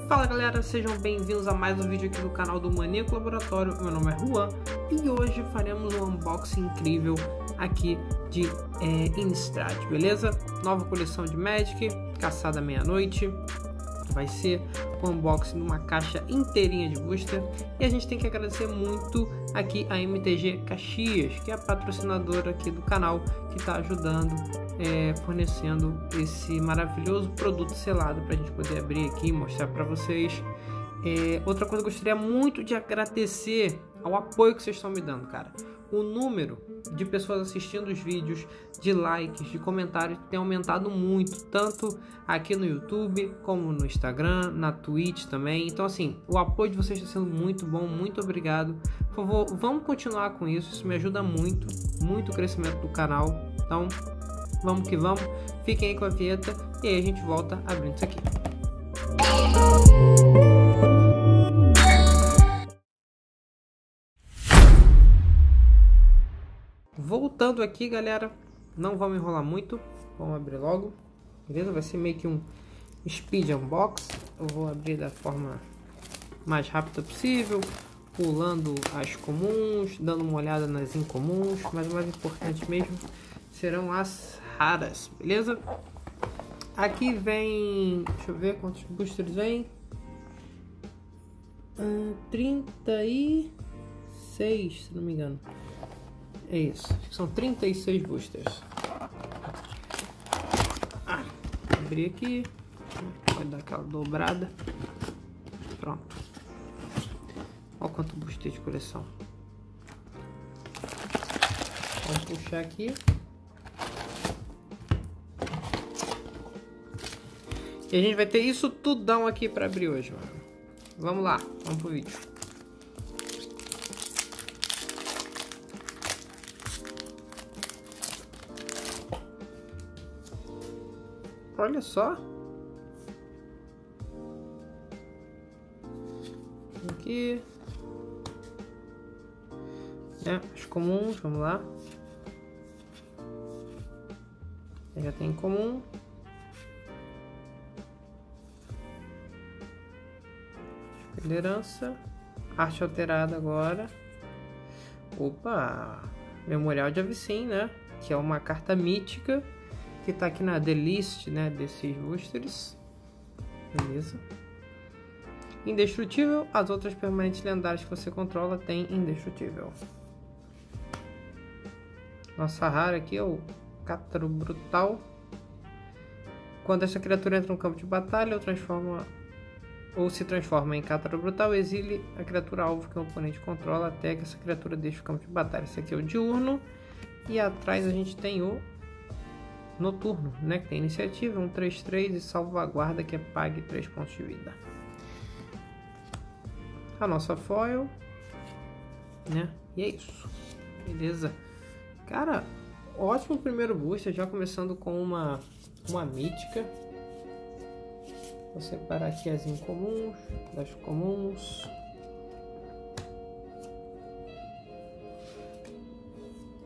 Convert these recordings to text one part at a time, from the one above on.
Fala galera, sejam bem-vindos a mais um vídeo aqui do canal do Maníaco Laboratório. Meu nome é Juan e hoje faremos um unboxing incrível aqui de Innistrad, beleza? Nova coleção de Magic, caçada meia-noite. Vai ser o unboxing de uma caixa inteirinha de booster. E a gente tem que agradecer muito aqui a MTG Caxias, que é a patrocinadora aqui do canal, que está ajudando, fornecendo esse maravilhoso produto selado para a gente poder abrir aqui e mostrar para vocês. Outra coisa que eu gostaria muito de agradecer ao apoio que vocês estão me dando, cara. O número de pessoas assistindo os vídeos, de likes, de comentários tem aumentado muito, tanto aqui no YouTube como no Instagram, na Twitch também. Então assim, o apoio de vocês está sendo muito bom, muito obrigado. Por favor, vamos continuar com isso me ajuda muito, muito o crescimento do canal. Então vamos que vamos, fiquem aí com a vinheta e aí a gente volta abrindo isso aqui. Voltando aqui, galera, não vamos enrolar muito, vamos abrir logo, beleza? Vai ser meio que um speed unbox. Eu vou abrir da forma mais rápida possível, pulando as comuns, dando uma olhada nas incomuns, mas o mais importante mesmo serão as raras, beleza? Aqui vem, deixa eu ver quantos boosters vem, 36, se não me engano. É isso, são 36 boosters. Abrir aqui, vai dar aquela dobrada. Pronto. Olha quanto booster de coleção. Vamos puxar aqui. E a gente vai ter isso tudão aqui para abrir hoje, mano. Vamos lá, vamos pro vídeo. Olha só. Aqui. Os comuns, vamos lá. Já tem comum. Liderança. Arte alterada agora. Opa! Memorial de Avicii, né? Que é uma carta mítica que tá aqui na The List, né, desses boosters, beleza? Indestrutível, as outras permanentes lendárias que você controla tem indestrutível. Nossa rara aqui é o Cátaro Brutal. Quando essa criatura entra no campo de batalha ou se transforma em Cátaro Brutal, exile a criatura alvo que o oponente controla até que essa criatura deixe o campo de batalha. Esse aqui é o Diurno. E atrás a gente tem o Noturno, né, que tem iniciativa, 1/3/3 e salvaguarda, que é pague 3 pontos de vida. A nossa foil, né, e é isso, beleza? Cara, ótimo primeiro booster, já começando com uma mítica. Vou separar aqui as incomuns das comuns.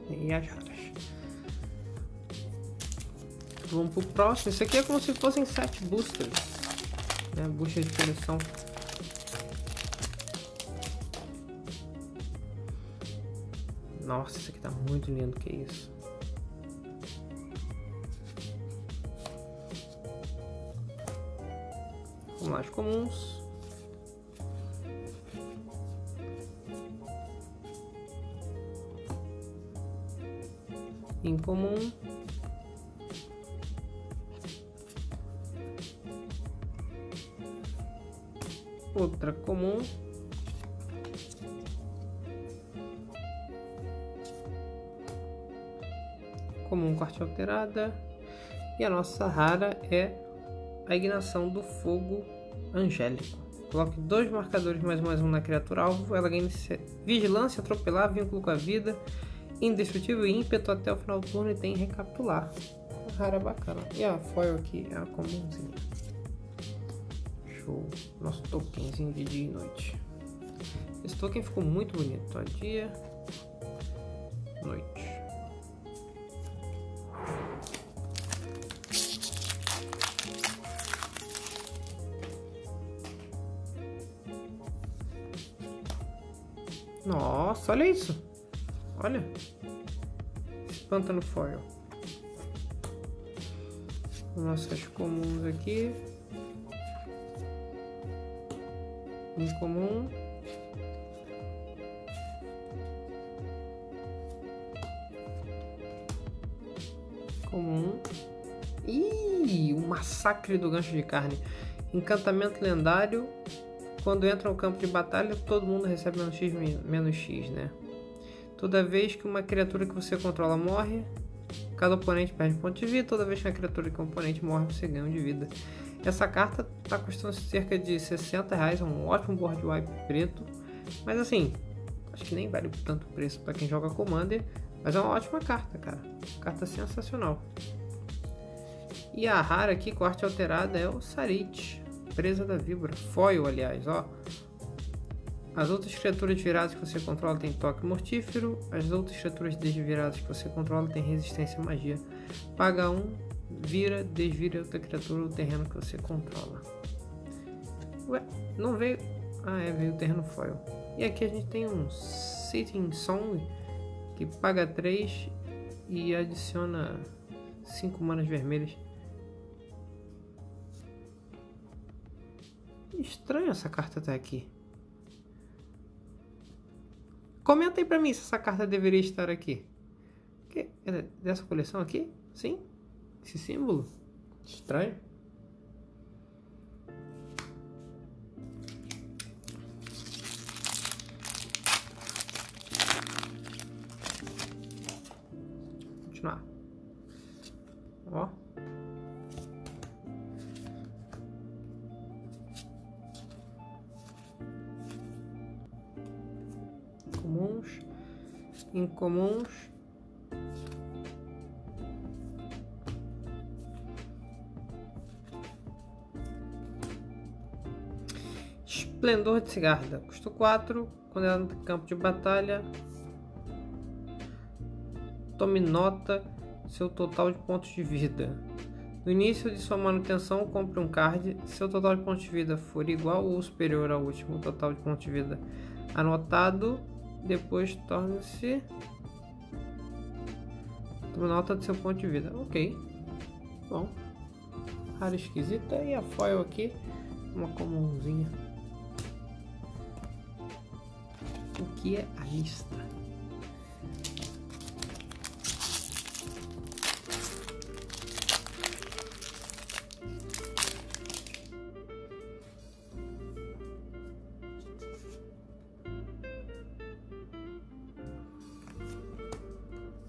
E as raras. Vamos pro próximo. Isso aqui é como se fossem 7 boosters, né? Booster de coleção. Nossa, isso aqui tá muito lindo, que isso. Vamos lá, os comuns. Incomum. Outra comum. Comum com arte alterada. E a nossa rara é a Ignição do Fogo Angélico. Coloque 2 marcadores mais um na criatura alvo. Ela ganha vigilância, atropelar, vínculo com a vida, indestrutível e ímpeto até o final do turno e tem recapitular. Rara bacana. E a foil aqui é a comumzinha. Nosso tokenzinho de dia e noite. Esse token ficou muito bonito, ó. Dia, noite. Nossa, olha isso. Olha. Esse pântano foil. Nossas comuns aqui. Incomum. Comum. Ih, o massacre do gancho de carne. Encantamento lendário. Quando entra no campo de batalha, todo mundo recebe menos X, né? Toda vez que uma criatura que você controla morre, cada oponente perde ponto de vida. Toda vez que a criatura que o oponente morre, você ganha um de vida. Essa carta tá custando cerca de R$60, é um ótimo board wipe preto. Mas assim, acho que nem vale tanto preço para quem joga Commander. Mas é uma ótima carta, cara. Carta sensacional. E a rara aqui, com arte alterada, é o Sarit, presa da víbora. Foil, aliás, ó. As outras criaturas viradas que você controla tem toque mortífero. As outras criaturas desviradas que você controla tem resistência à magia. Paga um, vira, desvira outra criatura ou terreno que você controla. Ué, não veio... Ah, veio o terreno foil. E aqui a gente tem um Sitting Song, que paga 3 e adiciona 5 manas vermelhas. Estranho essa carta estar aqui. Comenta aí pra mim se essa carta deveria estar aqui. É dessa coleção aqui? Sim? Esse símbolo? Estranho. Continuar. Ó. Comuns, incomuns, Esplendor de Sigarda, custa 4, quando ela entra no campo de batalha, tome nota seu total de pontos de vida. No início de sua manutenção, compre um card. Se seu total de pontos de vida for igual ou superior ao último total de pontos de vida anotado, depois torna-se... Tome nota do seu ponto de vida. Ok. Bom. Rara esquisita. E a foil aqui. Uma comunzinha. O que é a lista?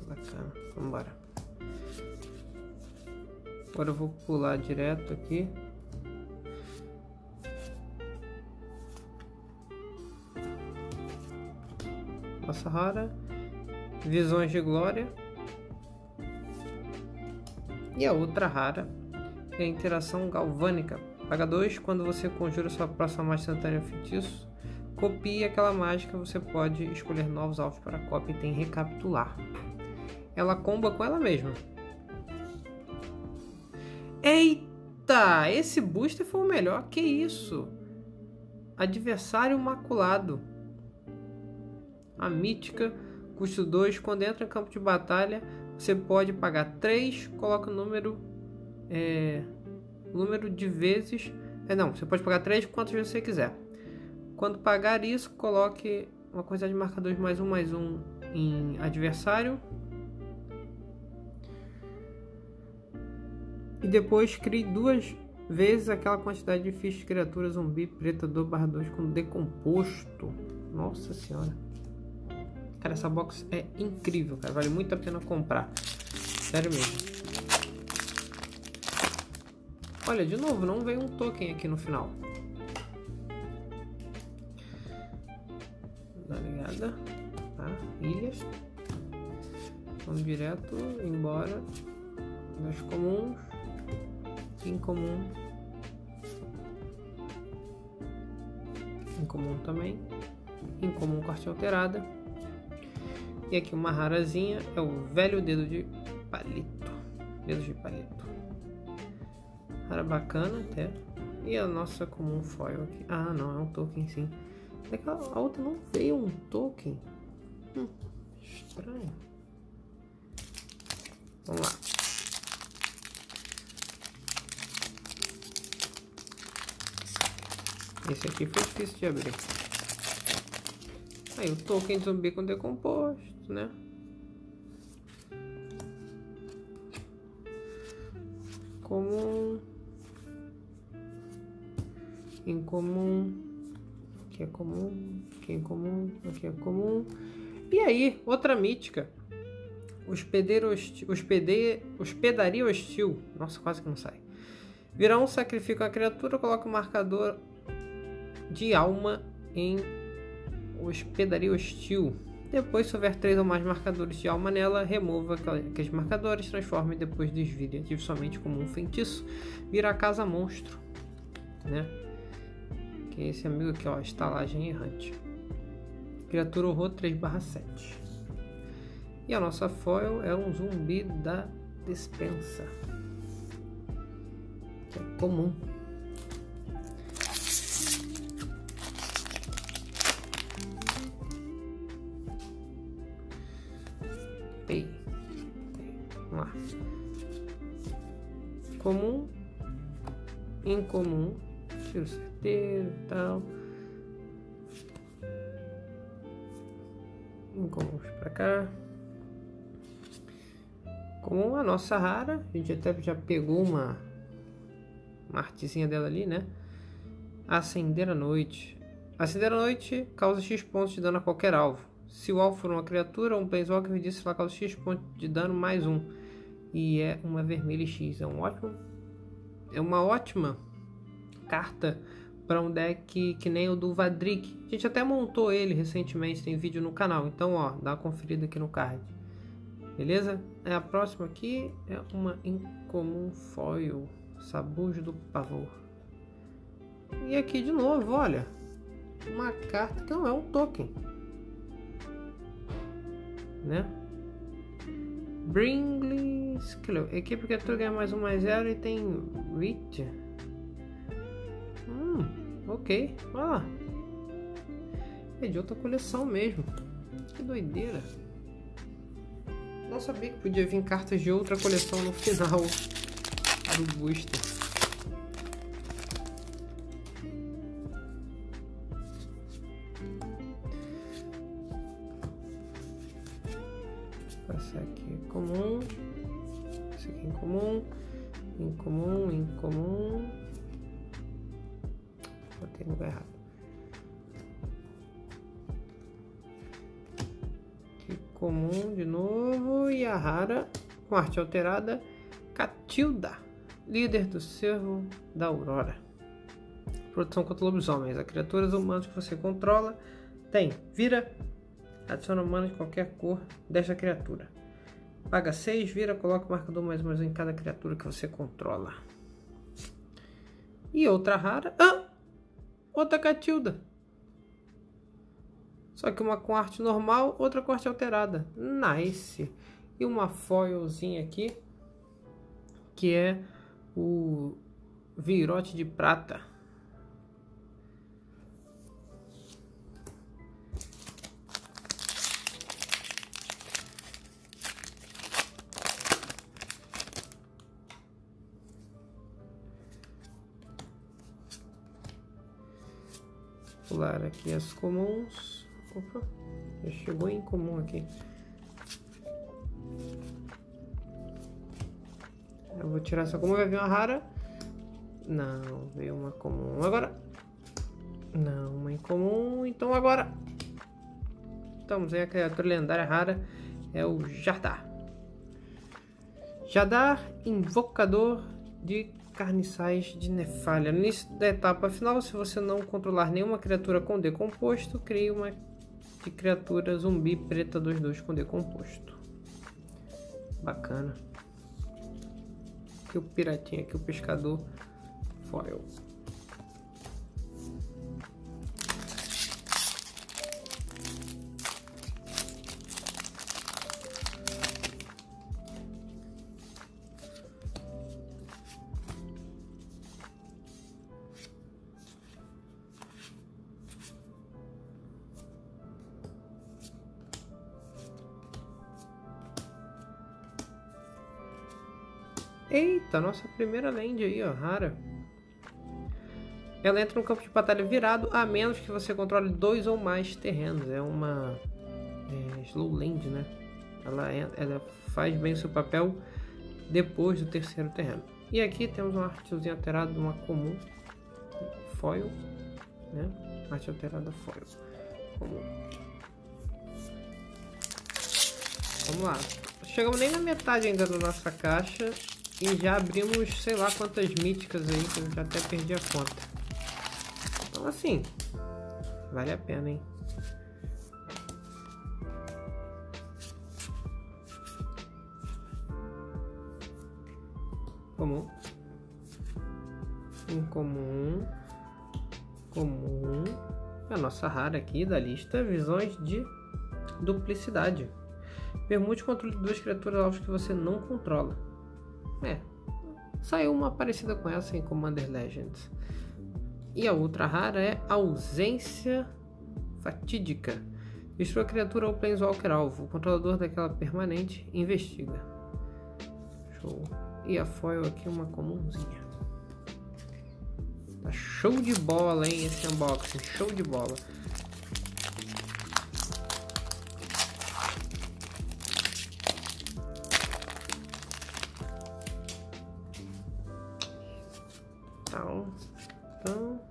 Bacana, vamos embora. Agora eu vou pular direto aqui. Nossa rara. Visões de Glória. E a outra rara é a Interação Galvânica. Paga 2 quando você conjura sua próxima mágica instantânea feitiço. Copie aquela mágica, você pode escolher novos alvos para cópia e tem Recapitular. Ela comba com ela mesma. Eita! Esse booster foi o melhor. Que isso? Adversário Maculado. A mítica, custo 2. Quando entra em campo de batalha, você pode pagar 3. Coloca o número de vezes. Não, você pode pagar 3 quantas vezes você quiser. Quando pagar isso, coloque uma quantidade de marcadores +1/+1 em adversário. E depois crie 2 vezes aquela quantidade de fichas de criatura zumbi preta 2/2 com decomposto. Nossa senhora. Cara, essa box é incrível, cara. Vale muito a pena comprar. Sério mesmo. Olha, de novo, não veio um token aqui no final. Dá ligada. Tá? Ilhas. Vamos direto embora. Das comuns. Incomum. Incomum também. Incomum com arte alterada. E aqui uma rarazinha é o Velho Dedo de Palito. Dedo de Palito. Rara bacana até. E a nossa comum foil aqui. Ah, não, é um token sim. A outra não veio um token. Estranho. Vamos lá. Esse aqui foi difícil de abrir. Aí o token de zumbi com decomposto, né? Comum. Incomum. Aqui é comum. Aqui é incomum. Aqui é comum. E aí, outra mítica. Hospedaria hostil. Nossa, quase que não sai. Virão, sacrifica a criatura, coloca o marcador de alma em hospedaria hostil. Depois, se houver 3 ou mais marcadores de alma nela, remova aqueles marcadores, transforma e depois desvire. Ative somente como um feitiço. Vira a casa monstro, né? Que é esse amigo aqui, ó, estalagem errante. Criatura horror 3/7. E a nossa foil é um zumbi da despensa, que é comum. Vamos lá. Comum, incomum, tiro certeiro e tal. Incomuns pra cá. Comum, a nossa rara. A gente até já pegou uma artezinha dela ali, né? Acender à noite. Acender à noite causa X pontos de dano a qualquer alvo. Se o alvo for uma criatura, um Planeswalker diz que ela causa X pontos de dano mais 1. E é uma vermelha X. É uma ótima carta para um deck que nem o do Vadrik. A gente até montou ele recentemente, tem vídeo no canal. Então, ó, dá uma conferida aqui no card. Beleza? A próxima aqui é uma incomum foil. Sabujo do Pavor. E aqui de novo, olha. Uma carta que não é um token, né? Bringley Skill. Equipe criatura ganha mais 1/0 e tem Reach. Ok. Olha lá. É de outra coleção mesmo. Que doideira. Não sabia que podia vir cartas de outra coleção no final do booster. Essa aqui é comum. Esse aqui é incomum. Incomum. Botei no lugar errado. Aqui comum de novo. E a rara com arte alterada. Catilda, líder do Cervo da Aurora. Proteção contra lobisomens. As criaturas humanas que você controla tem vira. Adiciona mana de qualquer cor desta criatura. Paga 6, vira, coloca o marcador mais ou menos em cada criatura que você controla. E outra rara. Outra Catilda. Só que uma com arte normal, outra com arte alterada. Nice. E uma foilzinha aqui, que é o Virote de Prata. Pular aqui as comuns. Opa, já chegou em comum aqui. Eu vou tirar essa comum, vai vir uma rara. Não, veio uma comum agora. Não, uma incomum. Então agora estamos aí, a criatura lendária rara é o Jadar. Jadar, invocador de carniçais de Nefalha. No início da etapa final, se você não controlar nenhuma criatura com decomposto, crie uma de criatura zumbi preta 2/2 com decomposto. Bacana. Aqui o piratinha, aqui o pescador foil. Eita, nossa primeira land aí, ó, rara. Ela entra no campo de batalha virado, a menos que você controle 2 ou mais terrenos. É uma slow land, né? Ela faz bem o seu papel depois do terceiro terreno. E aqui temos uma artezinha alterada, uma comum, foil, né? Arte alterada foil, comum. Vamos lá. Chegamos nem na metade ainda da nossa caixa e já abrimos sei lá quantas míticas aí, que eu já até perdi a conta. Então assim, vale a pena, hein? Comum, incomum, comum. A nossa rara aqui da lista, visões de duplicidade. Permute o controle de 2 criaturas alvos que você não controla. Saiu uma parecida com essa em Commander Legends. E a outra rara é ausência fatídica. Destrua a criatura ou planeswalker alvo. O controlador daquela permanente investiga. Show. E a foil aqui uma comumzinha. Tá show de bola, hein, esse unboxing. Show de bola. Então,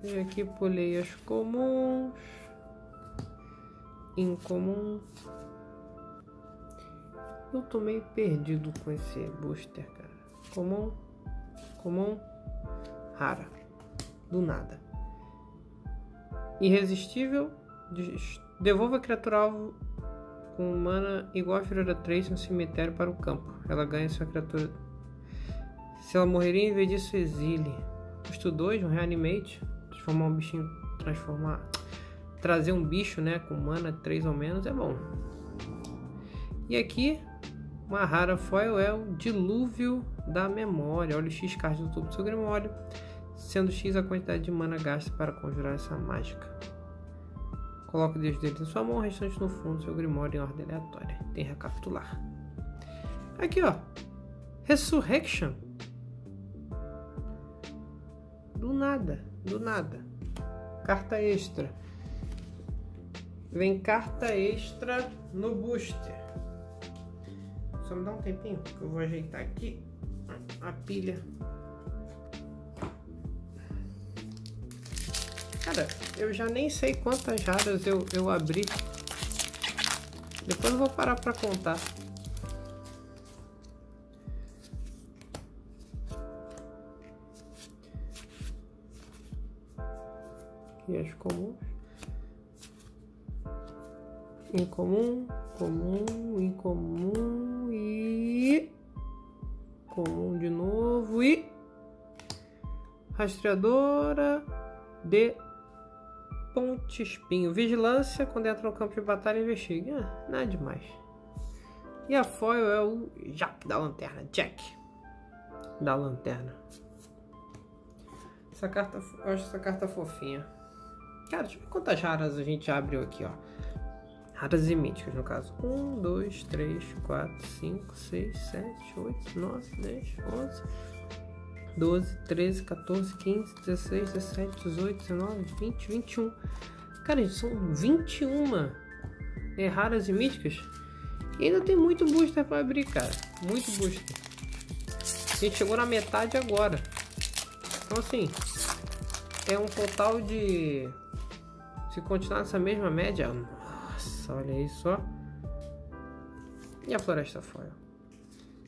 e aqui pulei as comuns, incomum. Eu tô meio perdido com esse booster, cara. Comum, comum, rara, do nada. Irresistível, devolva a criatura alvo com mana igual a inferior a 3 no cemitério para o campo. Ela ganha sua criatura. Se ela morreria, em vez disso, exile. Custo 2, um reanimate. Transformar um bichinho. Trazer um bicho, né? Com mana 3 ou menos é bom. E aqui, uma rara foil é o Dilúvio da Memória. Olha o X card do topo do seu Grimório. Sendo X a quantidade de mana gasta para conjurar essa mágica. Coloque o deus dele em sua mão, o restante no fundo do seu Grimório em ordem aleatória. Tem recapitular. Aqui, ó. Resurrection. Do nada, do nada. Carta extra. Vem carta extra no booster. Só me dá um tempinho que eu vou ajeitar aqui a pilha. Cara, eu já nem sei quantas raras eu abri. Depois eu vou parar pra contar. Aqui as comuns. Incomum, comum, incomum e comum de novo e rastreadora de ponte espinho. Vigilância, quando entra no campo de batalha, investiga. Nada demais. E a foil é o Jack da lanterna. Jack da lanterna. Essa carta, eu acho essa carta fofinha. Cara, deixa eu ver quantas raras a gente abriu aqui, ó. Raras e míticas, no caso. 1, 2, 3, 4, 5, 6, 7, 8, 9, 10, 11, 12, 13, 14, 15, 16, 17, 18, 19, 20, 21. Cara, são 21 raras e míticas. E ainda tem muito booster para abrir, cara. Muito booster. A gente chegou na metade agora. Então, assim, é um total de... Se continuar nessa mesma média... Nossa, olha aí só. E a floresta foil?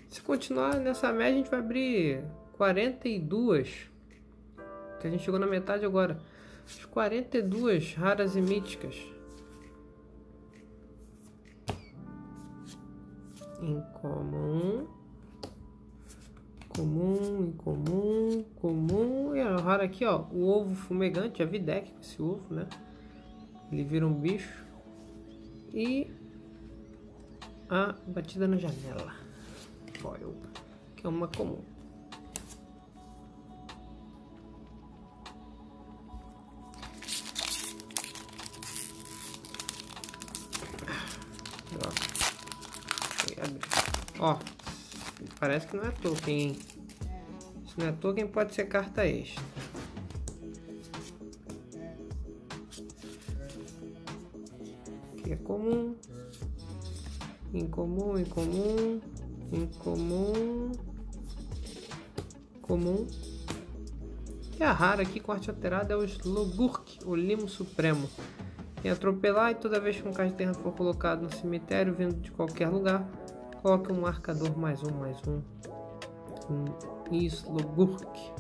Se continuar nessa média, a gente vai abrir 42. Que a gente chegou na metade agora. 42 raras e míticas. Incomum. Comum, incomum, comum. E a rara aqui, ó. O ovo fumegante. A Videc com esse ovo, né? Ele vira um bicho. E a batida na janela foil, que é uma comum. Droga. Foi abrir. Ó, parece que não é token, hein? Se não é token, pode ser carta extra. Aqui é comum. Incomum, incomum. Incomum. Comum. E a rara aqui com arte alterada é o Slogurk, o Limo Supremo. Tem atropelar e toda vez que um card de terra for colocado no cemitério, vindo de qualquer lugar, coloque um marcador mais um. Slogurk.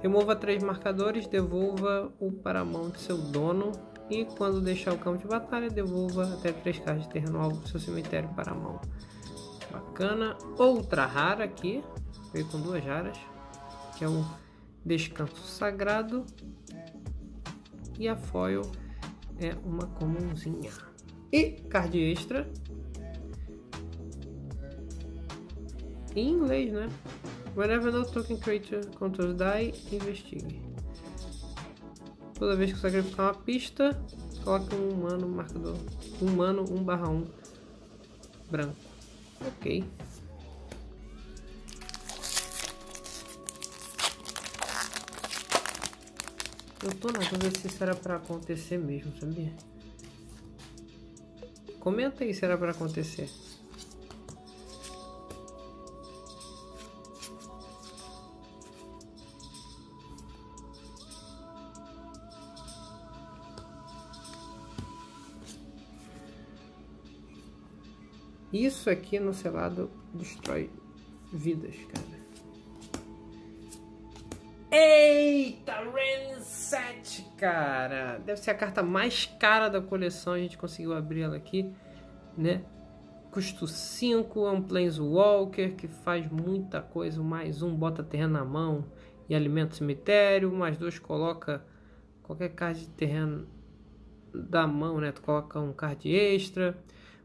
Remova 3 marcadores, devolva o para a mão de seu dono. E quando deixar o campo de batalha, devolva até 3 cards de terreno alvo do seu cemitério para a mão. Bacana. Outra rara aqui, veio com 2 raras, que é o Descanso Sagrado. E a foil é uma comunzinha. E card extra. Em inglês, né? Whenever no token creature controls die, investigue. Toda vez que sacrificar uma pista, coloque um humano marcador. Humano 1/1 branco. Ok. Eu tô na dúvida se isso era pra acontecer mesmo, sabia? Comenta aí se era pra acontecer. Isso aqui no selado destrói vidas, cara. Eita, Reset, cara. Deve ser a carta mais cara da coleção. A gente conseguiu abrir ela aqui, né? Custo 5, é um Planeswalker que faz muita coisa. Mais um, bota terreno na mão e alimenta o cemitério. Mais 2, coloca qualquer card de terreno da mão, né? Tu coloca um card extra.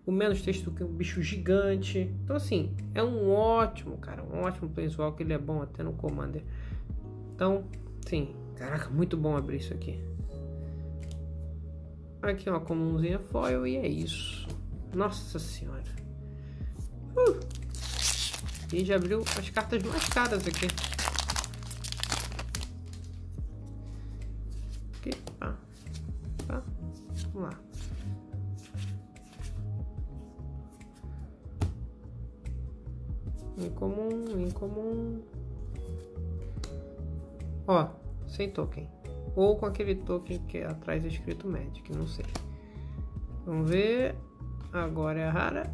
O menos texto do que um bicho gigante. Então assim, é um ótimo, cara. Um ótimo Planeswalker. Ele é bom até no Commander. Então, sim. Caraca, muito bom abrir isso aqui. Aqui uma comunzinha foil e é isso. Nossa senhora. E já abriu as cartas mais caras aqui. Aqui, pá. Pá. Vamos lá. Incomum, incomum. Ó, sem token. Ou com aquele token que é atrás escrito Magic, não sei. Vamos ver. Agora é a rara.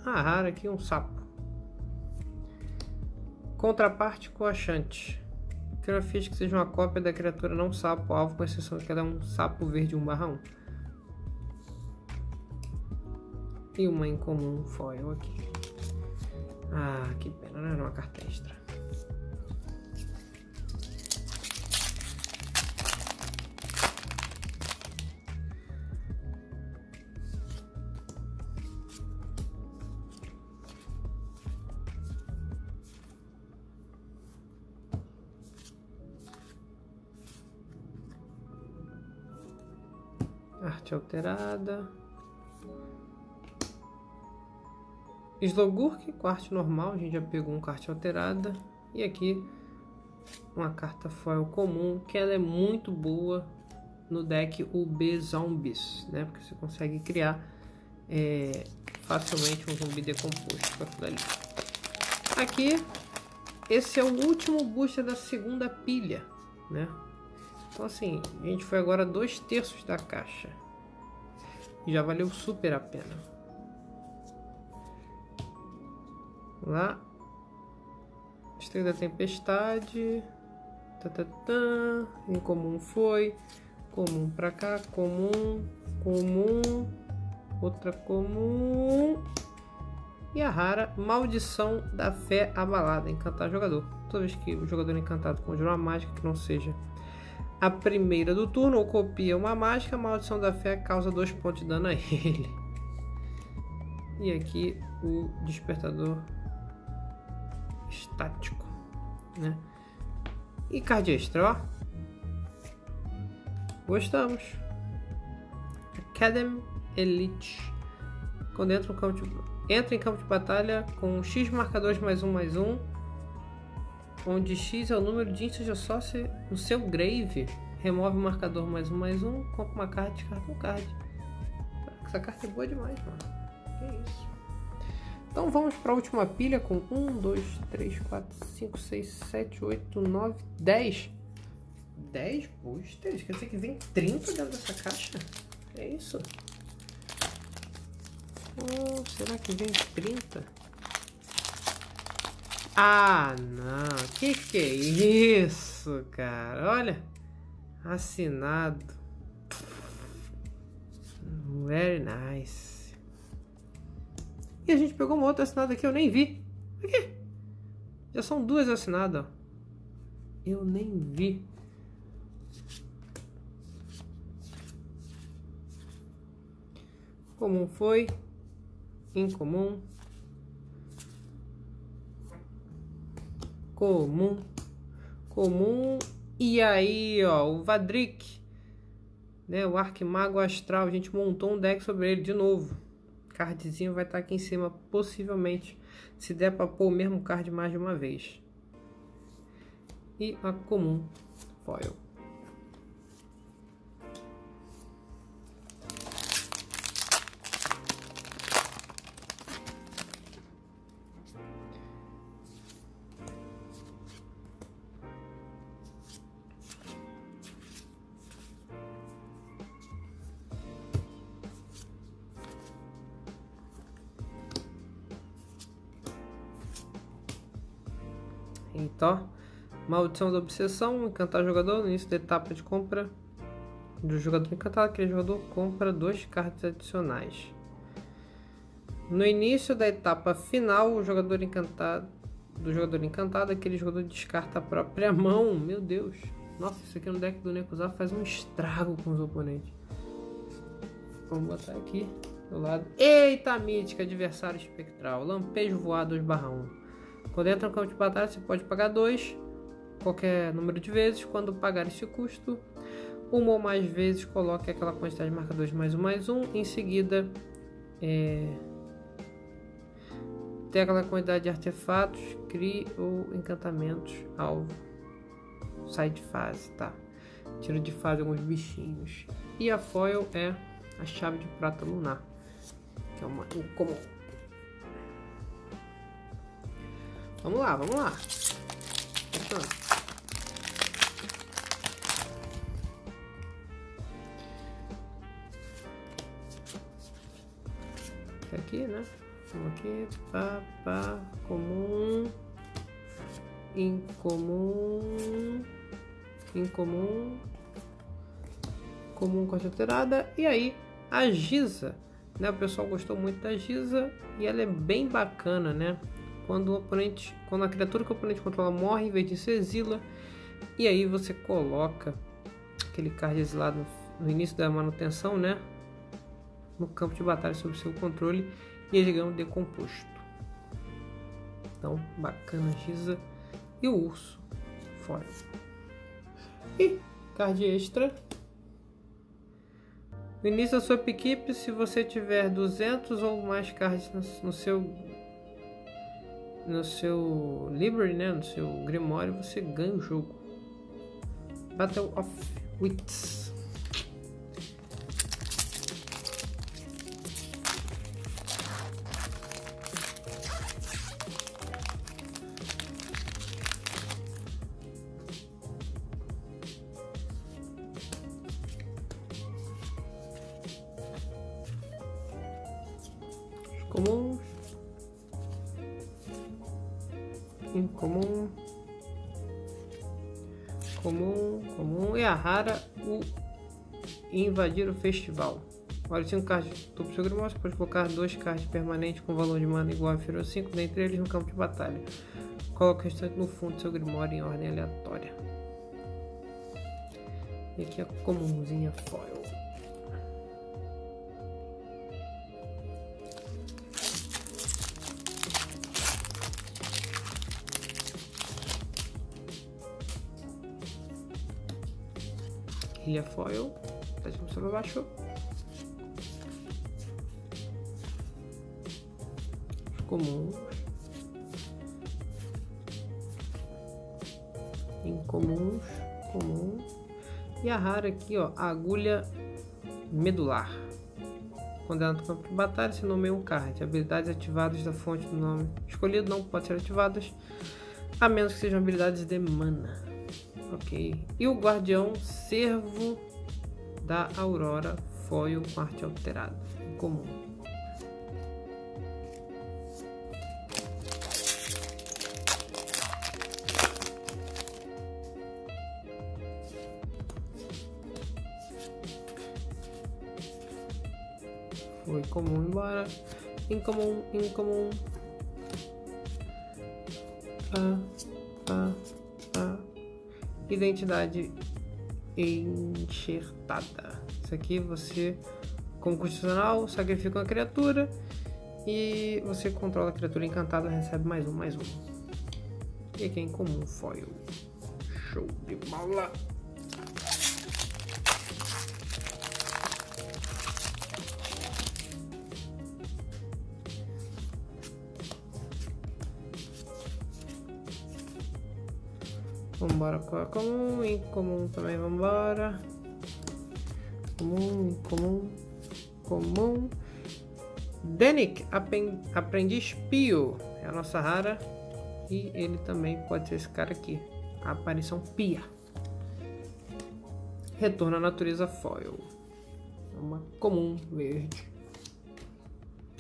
A rara aqui é um sapo. Contraparte coaxante. Cria uma ficha que seja uma cópia da criatura não sapo alvo, com exceção de cada um sapo verde 1/1. E uma incomum foil aqui. Ah, que pena, não era uma carta extra. Arte alterada. Slogurk com arte normal, a gente já pegou uma arte alterada. E aqui uma carta foil comum, que ela é muito boa no deck UB Zombies, né? Porque você consegue criar facilmente um zumbi decomposto com aquilo ali. Aqui, esse é o último booster da segunda pilha, né? Então assim, a gente foi agora 2/3 da caixa. E já valeu super a pena. Lá. Estrela da Tempestade. Incomum foi. Comum pra cá. Comum. Comum. Outra comum. E a rara, Maldição da Fé Abalada. Encantar jogador. Toda vez que o jogador encantado conjura uma mágica que não seja a primeira do turno ou copia uma mágica, a Maldição da Fé causa 2 pontos de dano a ele. E aqui o Despertador Estático, né? E card extra, ó. Gostamos. Academy Elite. Quando entra no campo de Entra em campo de batalha com X marcadores +1/+1, onde X é o número de instas de sócio no seu grave. Remove o marcador +1/+1, compra uma carta e descarta um card. Essa carta é boa demais, mano. Que isso. Então vamos para a última pilha com 1, 2, 3, 4, 5, 6, 7, 8, 9, 10. 10 boosters? Quer dizer que vem 30 dentro dessa caixa? É isso? Será que vem 30? Ah, não. Que é isso, cara? Olha. Assinado. Very nice. E a gente pegou uma outra assinada aqui, eu nem vi. Aqui. Já são duas assinadas, ó. Eu nem vi. Comum foi. Incomum. Comum. Comum. E aí, ó, o Vadrik, né, o Arquimago Astral. A gente montou um deck sobre ele de novo. Cardzinho vai estar aqui em cima, possivelmente, se der para pôr o mesmo card mais de uma vez. E a comum foil. Então, maldição da obsessão, encantar o jogador no início da etapa de compra do jogador encantado. Aquele jogador compra 2 cartas adicionais. No início da etapa final, o jogador encantado, aquele jogador descarta a própria mão. Meu Deus! Nossa, isso aqui no deck do Nekusar faz um estrago com os oponentes. Vamos botar aqui do lado. Eita, mítica, adversário espectral. Lampejo voar 2/1. Quando entra no campo de batalha, você pode pagar 2, qualquer número de vezes. Quando pagar esse custo, uma ou mais vezes, coloque aquela quantidade de marcadores +1/+1. Em seguida, tem aquela quantidade de artefatos, crie ou encantamentos alvo. Sai de fase, tá? Tira de fase alguns bichinhos. E a foil é a chave de prata lunar, que é uma incomum. Vamos lá, vamos lá. Fechando. Aqui, né? Vamos aqui. Pá, comum. Incomum. Incomum. Comum com a alterada. E aí, a Giza. Né? O pessoal gostou muito da Giza. E ela é bem bacana, né? Quando a criatura que o oponente controla morre, em vez disso exila. E aí você coloca aquele card exilado no início da manutenção, né? No campo de batalha sob seu controle. E ele ganha um decomposto. Então, bacana, Giza. E o urso fora. E card extra. No início da sua equipe, se você tiver 200 ou mais cards no seu library, né, no seu Grimório, você ganha o jogo. Battle of Wits. Comuns. Incomum, comum e a rara, o invadir o festival. Olha, 5 cartas de topo do seu Grimório, você pode colocar 2 cartas permanentes com valor de mana igual a inferior a 5, dentre eles no campo de batalha. Coloque o restante no fundo do seu Grimório em ordem aleatória. E aqui a comumzinha foil. Ilha foil, tá de cima para baixo. comuns, incomuns, comum. E a rara aqui, ó, agulha medular. Quando ela no campo de batalha, se nomeia um card. Habilidades ativadas da fonte do nome escolhido não podem ser ativadas, a menos que sejam habilidades de mana. Ok. E o guardião servo da Aurora foil com arte alterada. Comum. Foi comum embora. Incomum, incomum. Identidade enxertada. Isso aqui você, como condicional, sacrifica uma criatura e você controla a criatura encantada, recebe mais um. E aqui é incomum, foil. Show de bola! Vambora com a comum, incomum também, vambora. Comum, incomum, comum. Denick, aprendiz pio, é a nossa rara. E ele também pode ser esse cara aqui, a aparição pia. Retorno à natureza foil. É uma comum verde.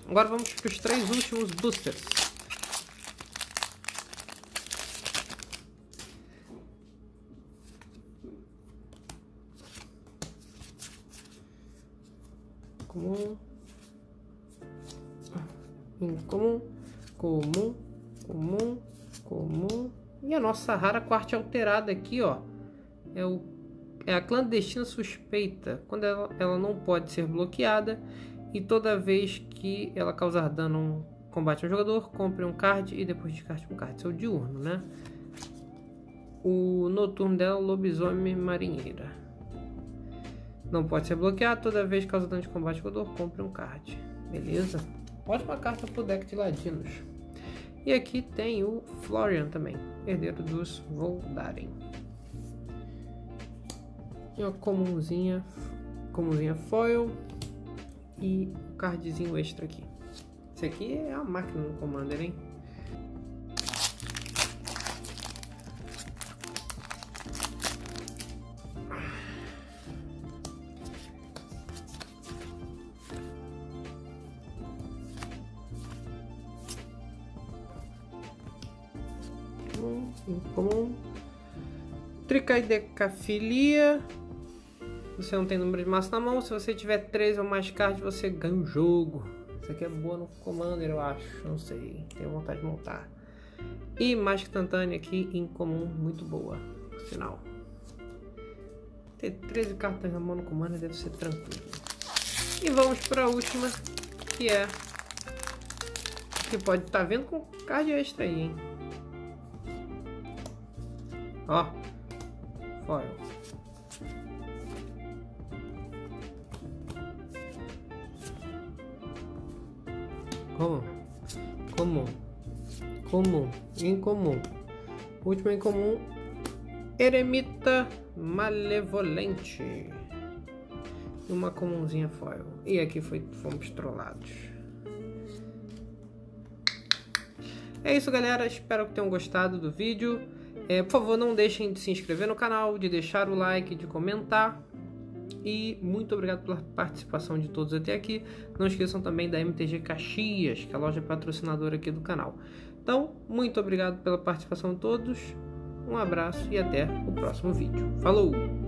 Agora vamos para os 3 últimos boosters. Comum, incomum, comum, comum, comum. E a nossa rara com arte alterada aqui, ó, é a clandestina suspeita. Quando ela não pode ser bloqueada e toda vez que ela causar dano a um combate a um jogador, compre um card e depois descarte um card. Isso é o diurno, né? O noturno dela é o lobisomem marinheira. Não pode ser bloqueado, toda vez que causa dano de combate ao jogador, compre um card. Beleza? Ótima carta pro deck de ladinos. E aqui tem o Florian também, herdeiro dos Voldaren. E uma comunzinha foil e um cardzinho extra aqui. Esse aqui é a máquina do Commander, hein? Incomum. Tricaidecafilia. Você não tem número de massa na mão. Se você tiver 3 ou mais cards, você ganha o jogo. Isso aqui é boa no Commander, eu acho. Não sei. Tenho vontade de montar. E mágica instantânea aqui, incomum, muito boa, por sinal. Ter 13 cartas na mão no Commander deve ser tranquilo. E vamos para a última, que é... que pode estar vendo com card extra aí, hein? Ó, foil. Comum, incomum. Último incomum, eremita malevolente. E uma comunzinha foil. E aqui fomos trollados. É isso, galera. Espero que tenham gostado do vídeo. Por favor, não deixem de se inscrever no canal, de deixar o like, de comentar. E muito obrigado pela participação de todos até aqui. Não esqueçam também da MTG Caxias, que é a loja patrocinadora aqui do canal. Então, muito obrigado pela participação de todos. Um abraço e até o próximo vídeo. Falou!